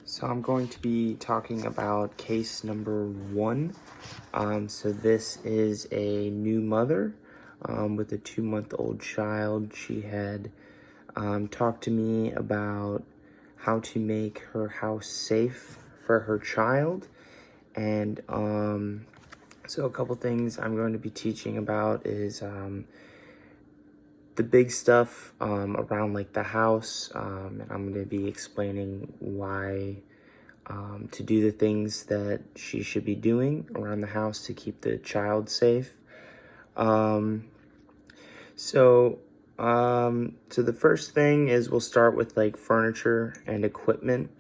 So I'm going to be talking about case number 1. So this is a new mother with a 2-month-old child. She had talked to me about how to make her house safe for her child. And so a couple things I'm going to be teaching about is the big stuff around like the house, and I'm going to be explaining why to do the things that she should be doing around the house to keep the child safe. So the first thing is we'll start with like furniture and equipment.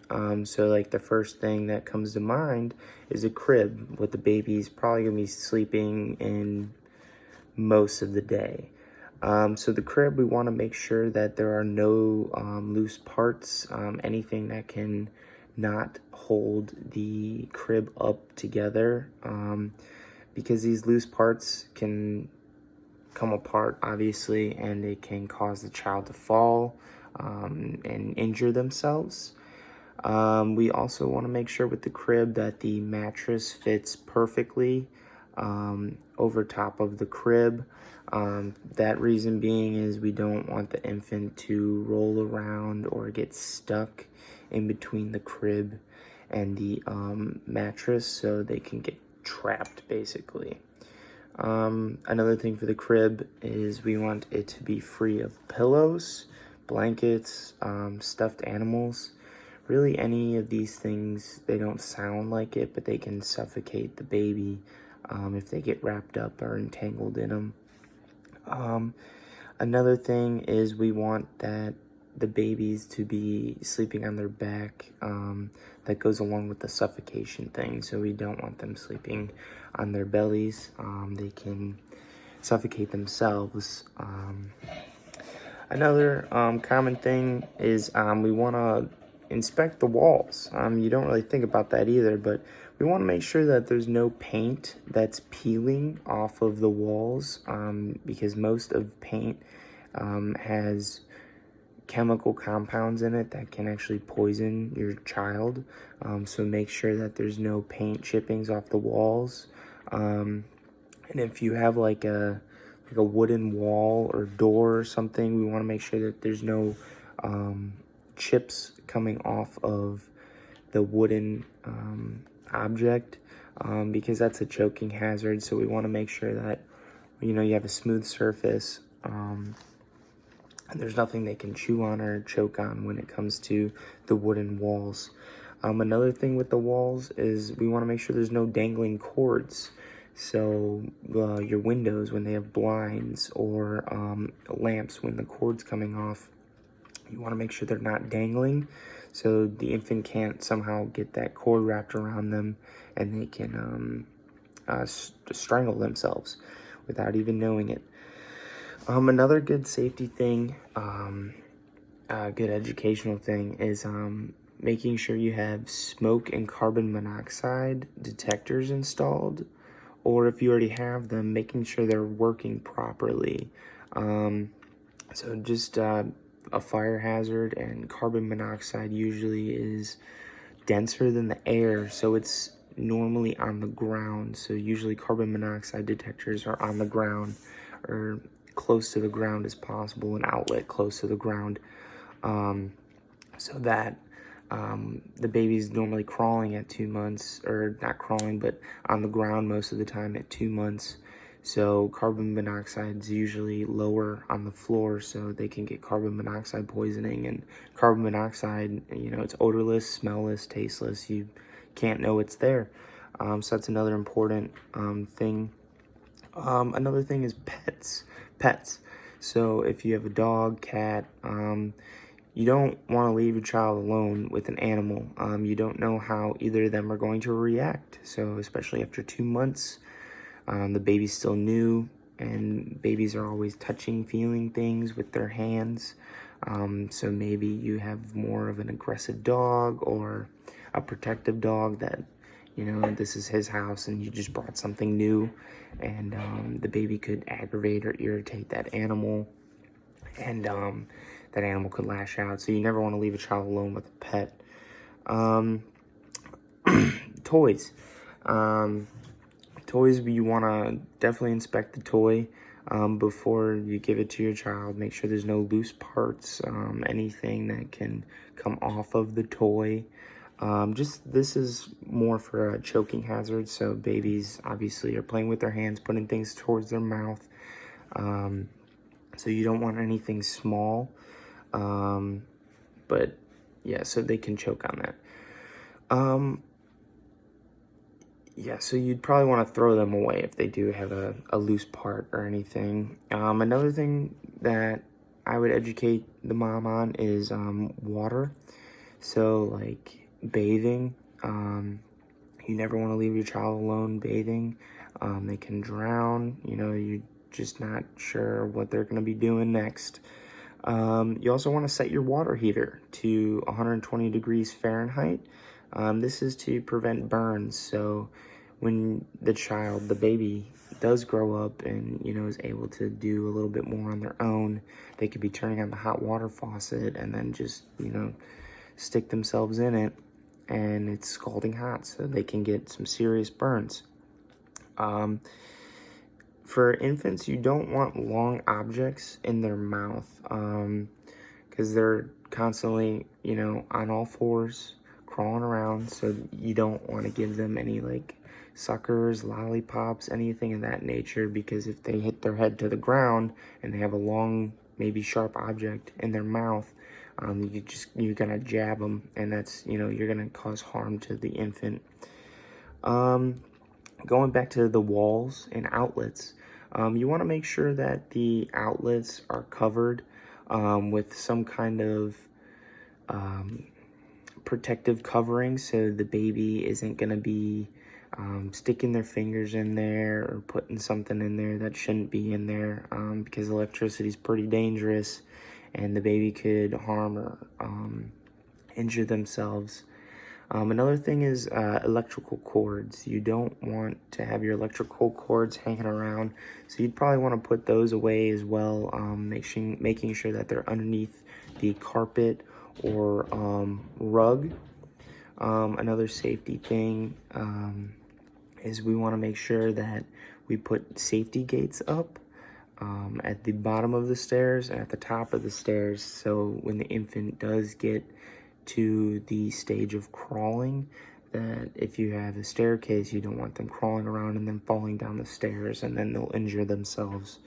So like the first thing that comes to mind is a crib with the baby's probably gonna be sleeping in most of the day. So the crib, we want to make sure that there are no loose parts, anything that can not hold the crib up together, because these loose parts can come apart, obviously, and it can cause the child to fall and injure themselves. We also want to make sure with the crib that the mattress fits perfectly over top of the crib. That reason being is we don't want the infant to roll around or get stuck in between the crib and the mattress, so they can get trapped basically. Another thing for the crib is we want it to be free of pillows, blankets, stuffed animals. Really any of these things, they don't sound like it, but they can suffocate the baby if they get wrapped up or entangled in them. Another thing is we want that the babies to be sleeping on their back. That goes along with the suffocation thing, so we don't want them sleeping on their bellies. They can suffocate themselves. Another common thing is we want to inspect the walls. You don't really think about that either, but we want to make sure that there's no paint that's peeling off of the walls, because most of paint has chemical compounds in it that can actually poison your child. So make sure that there's no paint chippings off the walls. And if you have like a wooden wall or door or something, we want to make sure that there's no chips coming off of the wooden object, because that's a choking hazard. So we want to make sure that you have a smooth surface, and there's nothing they can chew on or choke on when it comes to the wooden walls. Another thing with the walls is we want to make sure there's no dangling cords. So your windows, when they have blinds, or lamps, when the cord's coming off, you want to make sure they're not dangling, so the infant can't somehow get that cord wrapped around them and they can strangle themselves without even knowing it. Another good safety thing, good educational thing is making sure you have smoke and carbon monoxide detectors installed, or if you already have them, making sure they're working properly. So just a fire hazard, and carbon monoxide usually is denser than the air, so it's normally on the ground. So usually carbon monoxide detectors are on the ground, or close to the ground as possible, an outlet close to the ground, so that the baby's normally crawling at 2 months, or not crawling, but on the ground most of the time at 2 months. So carbon monoxide is usually lower on the floor, so they can get carbon monoxide poisoning. And carbon monoxide, it's odorless, smellless, tasteless. You can't know it's there. So that's another important thing. Another thing is pets. So if you have a dog, cat, you don't want to leave your child alone with an animal. You don't know how either of them are going to react. So especially after 2 months, the baby's still new, and babies are always touching, feeling things with their hands. So maybe you have more of an aggressive dog or a protective dog that, this is his house and you just brought something new, and the baby could aggravate or irritate that animal, and that animal could lash out. So you never want to leave a child alone with a pet. Toys. Toys, you want to definitely inspect the toy before you give it to your child. Make sure there's no loose parts, anything that can come off of the toy. This is more for a choking hazard, so babies obviously are playing with their hands, putting things towards their mouth. So you don't want anything small, but yeah, so they can choke on that. Yeah, so you'd probably want to throw them away if they do have a loose part or anything. Another thing that I would educate the mom on is water. So like bathing, you never want to leave your child alone bathing. They can drown, you're just not sure what they're going to be doing next. You also want to set your water heater to 120 degrees Fahrenheit. This is to prevent burns. So when the baby does grow up and, is able to do a little bit more on their own, they could be turning on the hot water faucet and then just, stick themselves in it, and it's scalding hot, so they can get some serious burns. For infants, you don't want long objects in their mouth, because they're constantly, on all fours, crawling around, so you don't want to give them any like suckers, lollipops, anything of that nature, because if they hit their head to the ground and they have a long, maybe sharp object in their mouth, you're gonna jab them, and that's, you're gonna cause harm to the infant. Going back to the walls and outlets, you want to make sure that the outlets are covered with some kind of protective covering, so the baby isn't going to be sticking their fingers in there or putting something in there that shouldn't be in there, because electricity is pretty dangerous and the baby could harm or injure themselves. Another thing is electrical cords. You don't want to have your electrical cords hanging around, so you'd probably want to put those away as well, making sure that they're underneath the carpet or rug. Another safety thing is we want to make sure that we put safety gates up at the bottom of the stairs and at the top of the stairs, so when the infant does get to the stage of crawling, that if you have a staircase, you don't want them crawling around and then falling down the stairs, and then they'll injure themselves.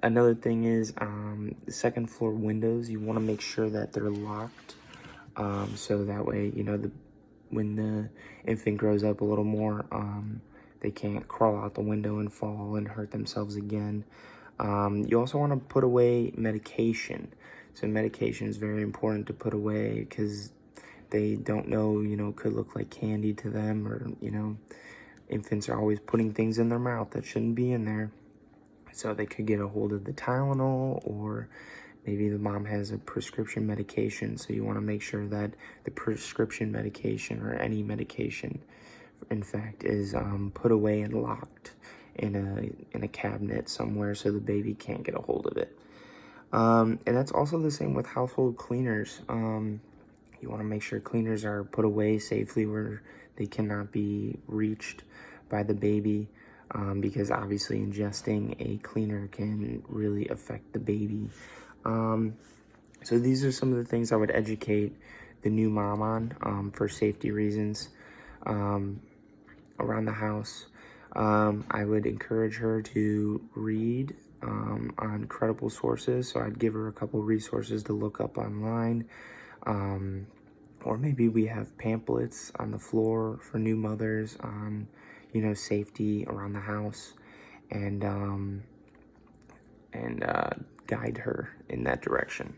Another thing is the second floor windows. You want to make sure that they're locked, so that way, when the infant grows up a little more, they can't crawl out the window and fall and hurt themselves again. You also want to put away medication. So medication is very important to put away, because they don't know, could look like candy to them, or, infants are always putting things in their mouth that shouldn't be in there. So they could get a hold of the Tylenol, or maybe the mom has a prescription medication. So you want to make sure that the prescription medication, or any medication, in fact, is put away and locked in a cabinet somewhere, so the baby can't get a hold of it. And that's also the same with household cleaners. You want to make sure cleaners are put away safely where they cannot be reached by the baby, because obviously ingesting a cleaner can really affect the baby. So these are some of the things I would educate the new mom on for safety reasons around the house. I would encourage her to read on credible sources, so I'd give her a couple resources to look up online, or maybe we have pamphlets on the floor for new mothers on, safety around the house, and guide her in that direction.